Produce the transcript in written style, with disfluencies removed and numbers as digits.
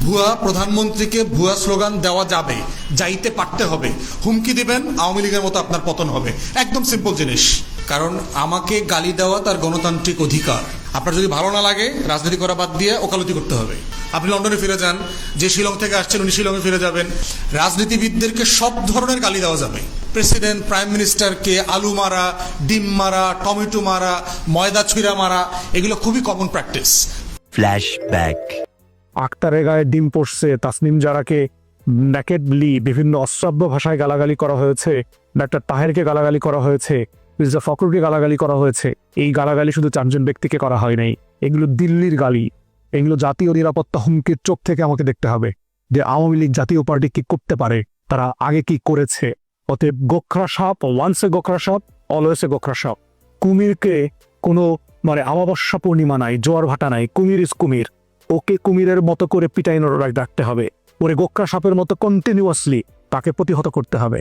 ভুয়া প্রধানমন্ত্রীকে ভুয়া স্লোগান দেওয়া যাবে, যাইতে পারতে হবে। হুমকি দিবেন, আওয়ামী লীগের মতো আপনার পতন হবে। একদম সিম্পল জিনিস। কারণ আমাকে গালি দেওয়া তার গণতান্ত্রিক অধিকার। আপনার যদি ভালো না লাগে, রাজনীতি করা বাদ দিয়ে ওকালতি করতে হবে। আপনি লন্ডনে ফিরে যান, যে শিলং থেকে আসছেন উনি শিলংয়ে ফিরে যাবেন। রাজনীতিবিদদেরকে সব ধরনের গালি দেওয়া যাবে। প্রেসিডেন্ট, প্রাইম মিনিস্টারকে আলু মারা, ডিম মারা, টমেটো মারা, ময়দা ছুঁড়া মারা, এগুলো খুবই কমন প্র্যাকটিস। ফ্ল্যাশব্যাক। আক্তারের গায়ে ডিম পড়ছে, তাসনিম জারাকে ন্যাকেডলি বিভিন্ন অশ্রাব্য ভাষায় গালাগালি করা হয়েছে, ডাক্তার তাহেরকে গালাগালি করা হয়েছে, মির্জা ফখরুলকে গালাগালি করা হয়েছে। এই গালাগালি শুধু চারজন ব্যক্তিকে করা হয় নাই, এগুলো দিল্লির গালি। এগুলো জাতীয় নিরাপত্তা হুমকির চোখ থেকে আমাকে দেখতে হবে যে আওয়ামী লীগ জাতীয় পার্টি কি করতে পারে, তারা আগে কি করেছে। অতএব গোখরা সাপ, ওয়ান্স এ গোখরা সাপ অলওয়েজ এ গোখরা সাপ। কুমিরকে কোনো অমাবস্যা পূর্ণিমা নাই, জোয়ার ভাটা নাই, কুমির ইজ কুমির। ওকে কুমিরের মতো করে পিটাইনোর রাখতে হবে, ওরে গোখরা সাপের মতো কন্টিনিউয়াসলি তাকে প্রতিহত করতে হবে।